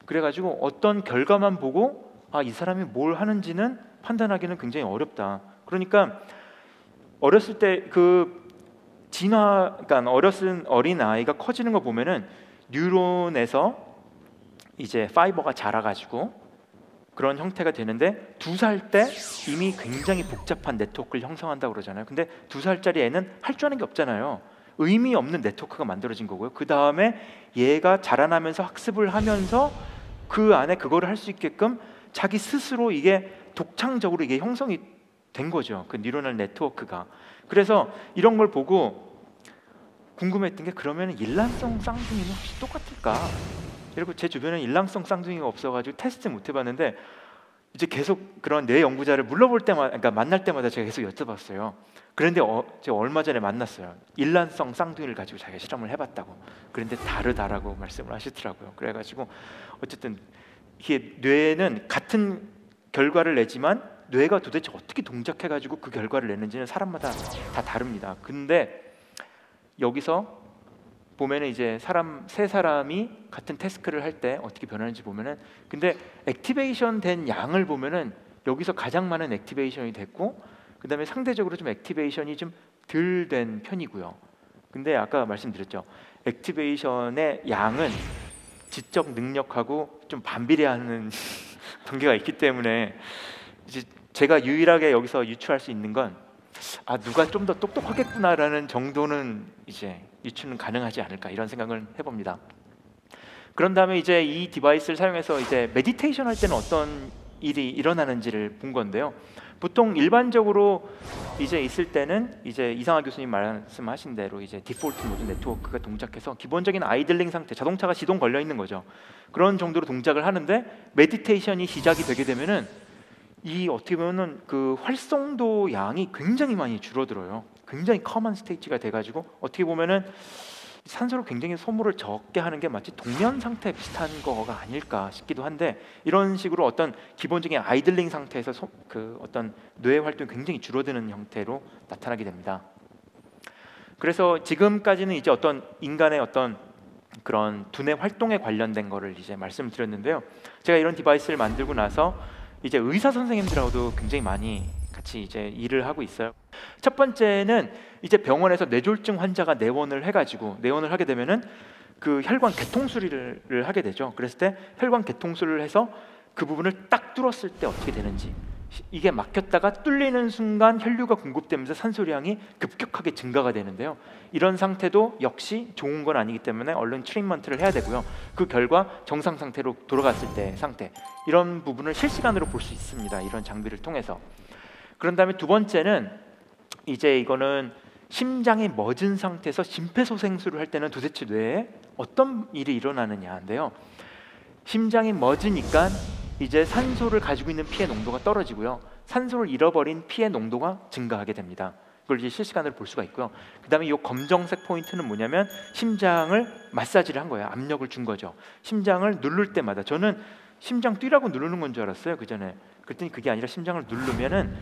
그래가지고 어떤 결과만 보고 이 사람이 뭘 하는지는 판단하기는 굉장히 어렵다. 그러니까 어렸을 때 그러니까 어린 아이가 커지는 거 보면은 뉴런에서 이제 파이버가 자라가지고 그런 형태가 되는데 2살 때 이미 굉장히 복잡한 네트워크를 형성한다고 그러잖아요. 근데 2살짜리 애는 할 줄 아는 게 없잖아요. 의미 없는 네트워크가 만들어진 거고요. 그 다음에 얘가 자라나면서 학습을 하면서 그 안에 그거를 할 수 있게끔 자기 스스로 이게 독창적으로 이게 형성이 된 거죠. 그 뉴런al 네트워크가. 그래서 이런 걸 보고 궁금했던 게, 그러면 일란성 쌍둥이는 혹시 똑같을까? 그리고 제 주변에 일란성 쌍둥이가 없어가지고 테스트 못 해봤는데 이제 계속 그런 뇌 연구자를 물어볼 때마다, 그러니까 만날 때마다 제가 계속 여쭤봤어요. 그런데 제가 얼마 전에 만났어요. 일란성 쌍둥이를 가지고 자기가 실험을 해봤다고. 그런데 다르다라고 말씀을 하시더라고요. 그래가지고 어쨌든 이게 뇌는 같은 결과를 내지만 뇌가 도대체 어떻게 동작해가지고 그 결과를 내는지는 사람마다 다 다릅니다. 근데 여기서 보면은 이제 3사람이 같은 태스크를 할 때 어떻게 변하는지 보면은, 근데 액티베이션 된 양을 보면은 여기서 가장 많은 액티베이션이 됐고, 그 다음에 상대적으로 좀 액티베이션이 좀 덜 된 편이고요. 근데 아까 말씀드렸죠, 액티베이션의 양은 지적 능력하고 좀 반비례하는 관계가 있기 때문에 이제 제가 유일하게 여기서 유추할 수 있는 건 누가 좀 더 똑똑하겠구나라는 정도는 이제 유추는 가능하지 않을까, 이런 생각을 해봅니다. 그런 다음에 이제 이 디바이스를 사용해서 이제 메디테이션 할 때는 어떤 일이 일어나는지를 본 건데요. 보통 일반적으로 이제 있을 때는 이제 이상하 교수님 말씀하신 대로 이제 디폴트 모드 네트워크가 동작해서 기본적인 아이들링 상태, 자동차가 시동 걸려 있는 거죠. 그런 정도로 동작을 하는데 메디테이션이 시작이 되게 되면은 이 어떻게 보면은 그 활성도 양이 굉장히 많이 줄어들어요. 굉장히 커먼 스테이지가 돼가지고 어떻게 보면은 산소를 굉장히 소모를 적게 하는 게 마치 동면 상태 비슷한 거가 아닐까 싶기도 한데, 이런 식으로 어떤 기본적인 아이들링 상태에서 그 어떤 뇌 활동이 굉장히 줄어드는 형태로 나타나게 됩니다. 그래서 지금까지는 이제 어떤 인간의 어떤 그런 두뇌 활동에 관련된 거를 이제 말씀드렸는데요. 제가 이런 디바이스를 만들고 나서 이제 의사 선생님들하고도 굉장히 많이 같이 이제 일을 하고 있어요. 첫 번째는 이제 병원에서 뇌졸중 환자가 내원을 하게 되면은 그 혈관 개통 수리를 하게 되죠. 그랬을 때 혈관 개통 수리를 해서 그 부분을 딱 뚫었을 때 어떻게 되는지, 이게 막혔다가 뚫리는 순간 혈류가 공급되면서 산소량이 급격하게 증가가 되는데요. 이런 상태도 역시 좋은 건 아니기 때문에 얼른 트리트먼트를 해야 되고요. 그 결과 정상 상태로 돌아갔을 때 상태, 이런 부분을 실시간으로 볼 수 있습니다. 이런 장비를 통해서. 그런 다음에 두 번째는 이제 이거는 심장이 멎은 상태에서 심폐소생술을 할 때는 도대체 뇌에 어떤 일이 일어나느냐인데요. 심장이 멎으니까 이제 산소를 가지고 있는 피의 농도가 떨어지고요. 산소를 잃어버린 피의 농도가 증가하게 됩니다. 그걸 이제 실시간으로 볼 수가 있고요. 그 다음에 이 검정색 포인트는 뭐냐면 심장을 마사지를 한 거예요. 압력을 준 거죠. 심장을 누를 때마다, 저는 심장 뛰라고 누르는 건 줄 알았어요, 그 전에. 그랬더니 그게 아니라 심장을 누르면은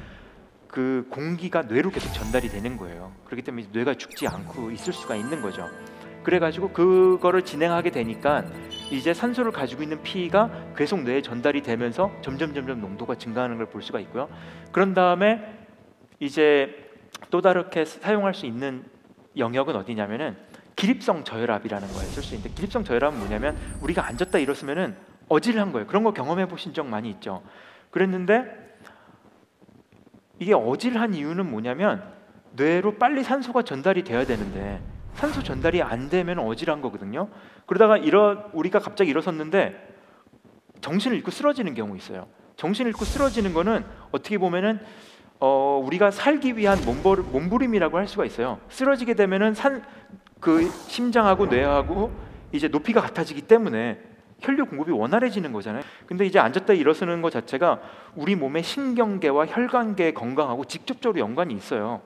그 공기가 뇌로 계속 전달이 되는 거예요. 그렇기 때문에 뇌가 죽지 않고 있을 수가 있는 거죠. 그래가지고 그거를 진행하게 되니까 이제 산소를 가지고 있는 피가 계속 뇌에 전달이 되면서 점점 농도가 증가하는 걸 볼 수가 있고요. 그런 다음에 이제 또 다르게 사용할 수 있는 영역은 어디냐면은 기립성 저혈압이라는 거에 쓸 수 있는데, 기립성 저혈압은 뭐냐면 우리가 앉았다 일어서면은 어질한 거예요. 그런 거 경험해 보신 적 많이 있죠. 그랬는데 이게 어질한 이유는 뭐냐면 뇌로 빨리 산소가 전달이 돼야 되는데 산소 전달이 안 되면 어질한 거거든요. 그러다가 우리가 갑자기 일어섰는데 정신을 잃고 쓰러지는 경우 있어요. 정신을 잃고 쓰러지는 거는 어떻게 보면은 우리가 살기 위한 몸부림이라고 할 수가 있어요. 쓰러지게 되면은 그 심장하고 뇌하고 이제 높이가 같아지기 때문에 혈류 공급이 원활해지는 거잖아요. 근데 이제 앉았다 일어서는 것 자체가 우리 몸의 신경계와 혈관계 건강하고 직접적으로 연관이 있어요.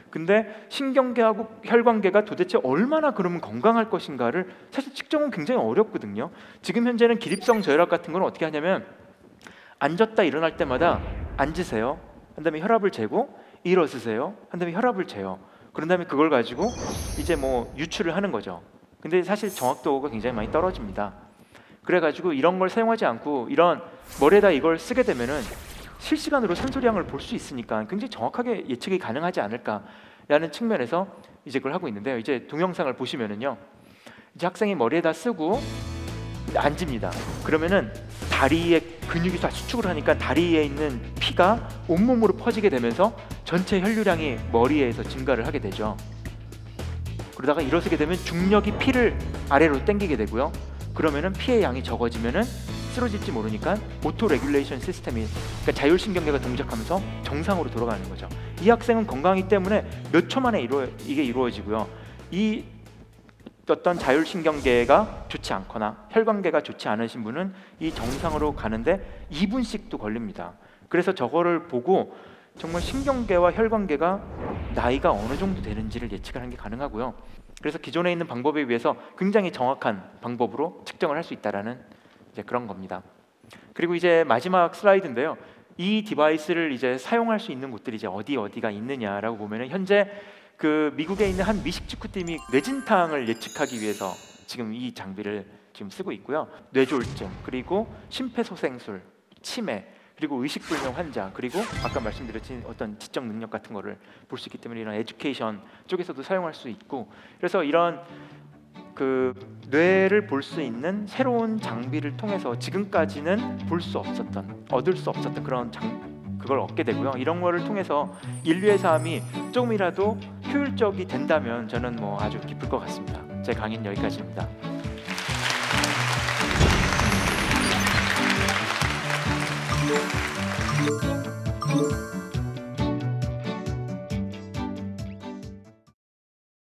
근데 신경계하고 혈관계가 도대체 얼마나 그러면 건강할 것인가를 사실 측정은 굉장히 어렵거든요. 지금 현재는 기립성 저혈압 같은 건 어떻게 하냐면 앉았다 일어날 때마다 앉으세요. 한 다음에 혈압을 재고 일어서세요. 한 다음에 혈압을 재요. 그런 다음에 그걸 가지고 이제 뭐 유추를 하는 거죠. 근데 사실 정확도가 굉장히 많이 떨어집니다. 그래가지고 이런 걸 사용하지 않고 이런 머리에다 이걸 쓰게 되면은 실시간으로 산소량을 볼 수 있으니까 굉장히 정확하게 예측이 가능하지 않을까라는 측면에서 이제 그걸 하고 있는데요. 이제 동영상을 보시면은요, 이제 학생이 머리에다 쓰고 앉습니다. 그러면은 다리에 근육이 다 수축을 하니까 다리에 있는 피가 온몸으로 퍼지게 되면서 전체 혈류량이 머리에서 증가를 하게 되죠. 그러다가 일어서게 되면 중력이 피를 아래로 당기게 되고요. 그러면은 피의 양이 적어지면은 쓰러질지 모르니까 오토 레귤레이션 시스템이, 그러니까 자율신경계가 동작하면서 정상으로 돌아가는 거죠. 이 학생은 건강하기 때문에 몇 초 만에 이게 이루어지고요. 이 어떤 자율신경계가 좋지 않거나 혈관계가 좋지 않으신 분은 이 정상으로 가는데 2분씩도 걸립니다. 그래서 저거를 보고 정말 신경계와 혈관계가 나이가 어느 정도 되는지를 예측하는 게 가능하고요. 그래서 기존에 있는 방법에 비해서 굉장히 정확한 방법으로 측정을 할 수 있다라는 이제 그런 겁니다. 그리고 이제 마지막 슬라이드인데요. 이 디바이스를 이제 사용할 수 있는 곳들이 이제 어디가 있느냐라고 보면은 현재 그 미국에 있는 한 미식 축구팀이 뇌진탕을 예측하기 위해서 지금 이 장비를 지금 쓰고 있고요. 뇌졸중, 그리고 심폐소생술, 치매, 그리고 의식불명 환자, 그리고 아까 말씀드렸던 어떤 지적 능력 같은 거를 볼 수 있기 때문에 이런 에듀케이션 쪽에서도 사용할 수 있고, 그래서 이런 그 뇌를 볼 수 있는 새로운 장비를 통해서 지금까지는 볼 수 없었던, 얻을 수 없었던 그런 그걸 얻게 되고요. 이런 거를 통해서 인류의 삶이 조금이라도 효율적이 된다면 저는 뭐 아주 기쁠 것 같습니다. 제 강의는 여기까지입니다. Thank you.